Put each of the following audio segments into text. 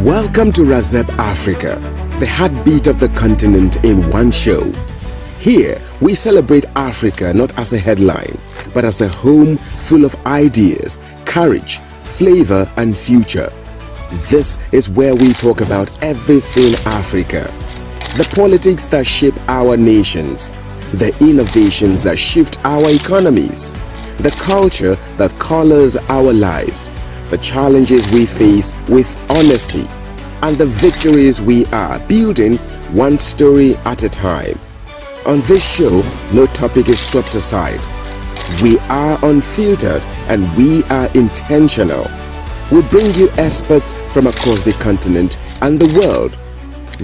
Welcome to Razep Africa, the heartbeat of the continent in one show. Here, we celebrate Africa not as a headline, but as a home full of ideas, courage, flavor, and future. This is where we talk about everything Africa. The politics that shape our nations, the innovations that shift our economies, the culture that colors our lives, the challenges we face with honesty, and the victories we are building one story at a time. On this show, no topic is swept aside. We are unfiltered and we are intentional. We bring you experts from across the continent and the world.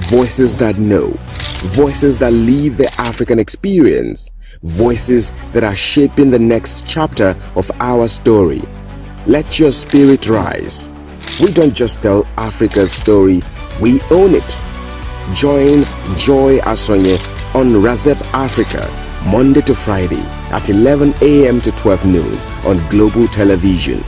Voices that know, voices that live the African experience, voices that are shaping the next chapter of our story. Let your spirit rise. We don't just tell Africa's story, we own it. Join Joy Asonye on Razep Africa, Monday to Friday at 11 a.m. to 12 noon on Global Television.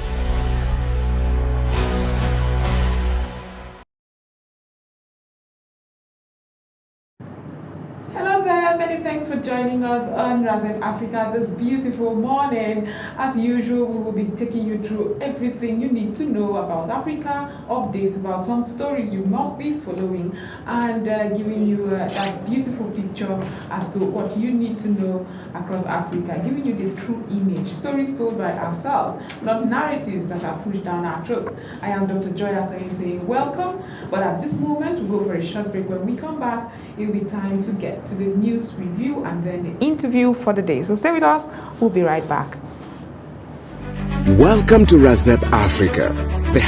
Thanks for joining us on Razep Africa this beautiful morning. As usual, we will be taking you through everything you need to know about Africa, updates about some stories you must be following, and giving you that beautiful picture as to what you need to know across Africa, giving you the true image, stories told by ourselves, not narratives that are pushed down our throats. I am Dr. Joy Asonye saying welcome, but at this moment we'll go for a short break. When we come back, it'll be time to get to the news review and then the interview for the day. So stay with us, we'll be right back. Welcome to Razep Africa, the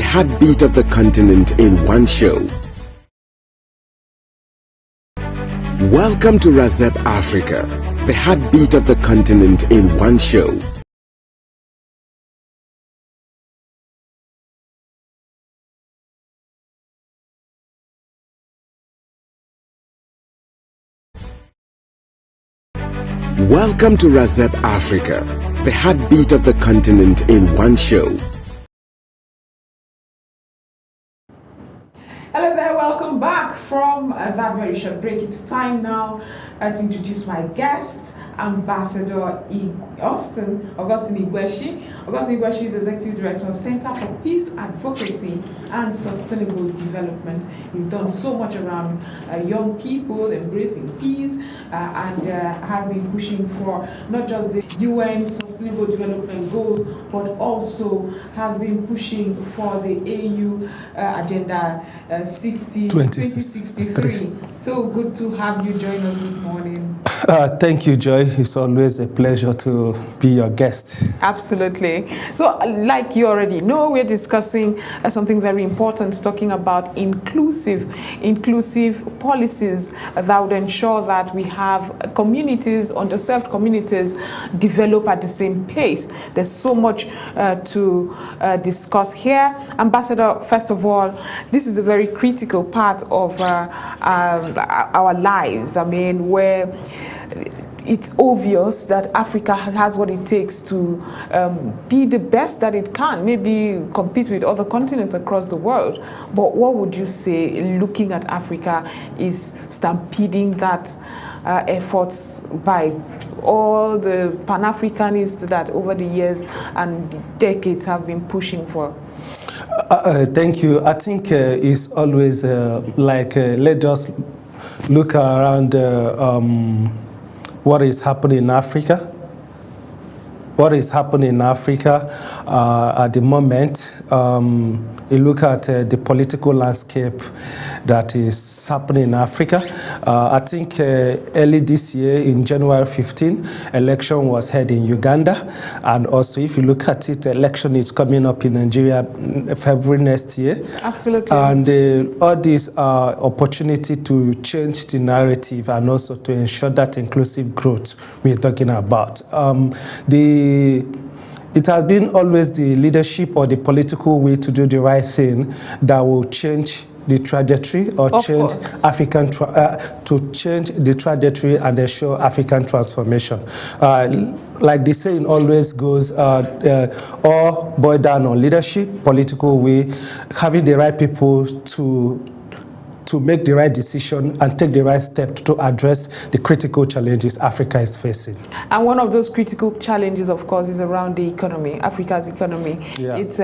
heartbeat of the continent in one show. Welcome to Razep Africa, the heartbeat of the continent in one show. Welcome to Razep Africa, the heartbeat of the continent in one show. Hello there, welcome back from that very short break. It's time now to introduce my guest, Ambassador Augustine Igweshi. Augustine Igweshi is Executive Director, Center for Peace Advocacy and Sustainable Development. He's done so much around young people embracing peace and has been pushing for not just the UN Sustainable Development Goals, but also has been pushing for the AU Agenda 2063. So good to have you join us this morning. Thank you, Joy. It's always a pleasure to be your guest. Absolutely. So like you already know, we're discussing something very important, talking about inclusive policies that would ensure that we have communities, underserved communities, develop at the same pace. There's so much to discuss here. Ambassador, first of all, this is a very critical part of our lives. I mean, where it's obvious that Africa has what it takes to be the best that it can, maybe compete with other continents across the world. But what would you say, looking at Africa, is stampeding that efforts by all the Pan-Africanists that over the years and decades have been pushing for? Thank you. I think it's always let's just look around what is happening in Africa. What is happening in Africa at the moment? You look at the political landscape that is happening in Africa. I think early this year, in January 15, election was held in Uganda. And also, if you look at it, election is coming up in Nigeria February next year. Absolutely. And all these are opportunity to change the narrative and also to ensure that inclusive growth we're talking about. It has been always the leadership or the political way to do the right thing that will change the trajectory or Of change course. to change the trajectory and ensure African transformation. Like the saying always goes, all boil down on leadership, political will, having the right people to make the right decision and take the right step to address the critical challenges Africa is facing. And one of those critical challenges, of course, is around the economy, Africa's economy. Yeah. It's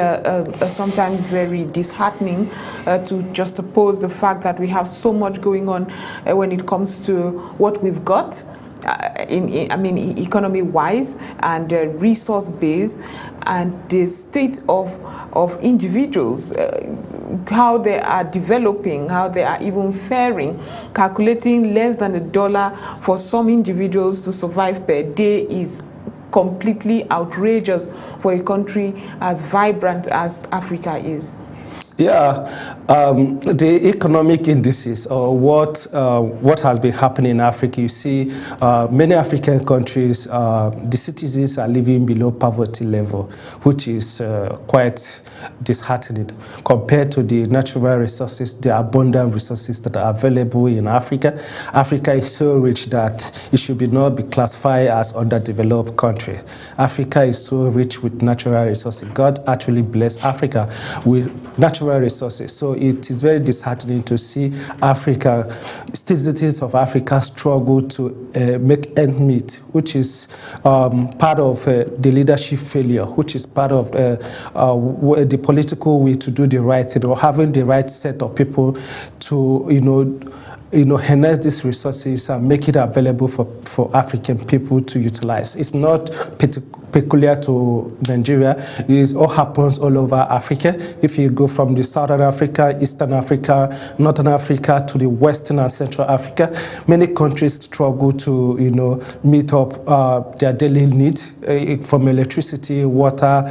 sometimes very disheartening to just oppose the fact that we have so much going on when it comes to what we've got. Economy-wise and resource-based, and the state of individuals, how they are developing, how they are even faring. Calculating less than $1 for some individuals to survive per day is completely outrageous for a country as vibrant as Africa is. Yeah, the economic indices or what has been happening in Africa, you see many African countries, the citizens are living below poverty level, which is quite disheartening compared to the natural resources, the abundant resources that are available in Africa. Africa is so rich that it should not be classified as underdeveloped country. Africa is so rich with natural resources. God actually blessed Africa with natural resources. So it is very disheartening to see Africa, citizens of Africa struggle to make ends meet, which is part of the leadership failure, which is part of the political way to do the right thing, or having the right set of people to, harness these resources and make it available for African people to utilize. It's not peculiar to Nigeria. It all happens all over Africa. If you go from the Southern Africa, Eastern Africa, Northern Africa to the Western and Central Africa, many countries struggle to, meet up their daily need from electricity, water,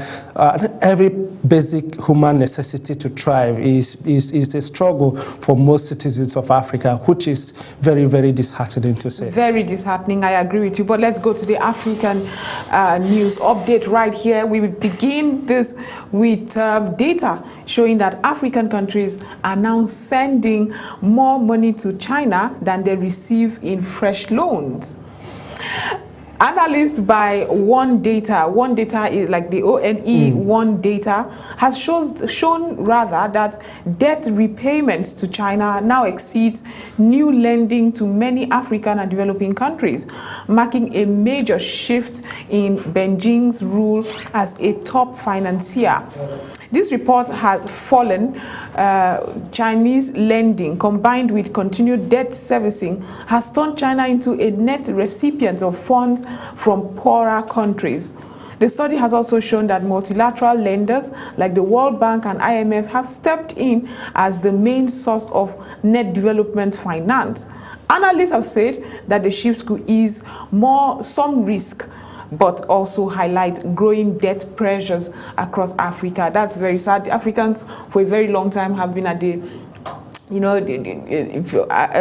every basic human necessity to thrive is a struggle for most citizens of Africa, which is very, very disheartening to say. Very disheartening, I agree with you. But let's go to the African news update right here. We will begin this with data showing that African countries are now sending more money to China than they receive in fresh loans. Analysts by One Data is like the ONE One Data, has shown that debt repayments to China now exceeds new lending to many African and developing countries, marking a major shift in Beijing's role as a top financier. This report has fallen. Chinese lending combined with continued debt servicing has turned China into a net recipient of funds from poorer countries. The study has also shown that multilateral lenders like the World Bank and IMF have stepped in as the main source of net development finance. Analysts have said that the shift could ease some risk, but also highlight growing debt pressures across Africa. That's very sad. Africans for a very long time have been at the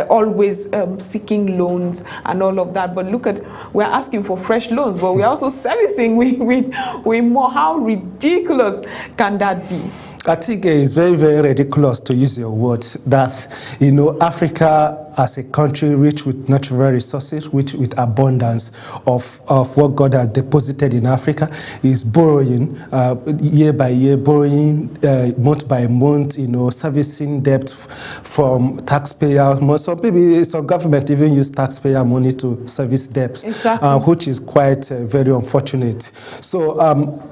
always seeking loans and all of that. But look at, we're asking for fresh loans, but we're also servicing with more. How ridiculous can that be? I think it's very, very ridiculous, to use your words, that, Africa as a country rich with natural resources, rich with abundance of what God has deposited in Africa, is borrowing year by year, borrowing month by month, servicing debt from taxpayer. Some government even use taxpayer money to service debts, exactly. Which is quite very unfortunate. So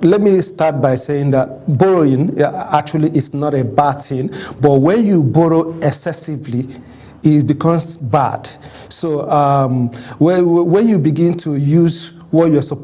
let me start by saying that borrowing actually is not a bad thing, but when you borrow excessively, it becomes bad. So when you begin to use what you're supposed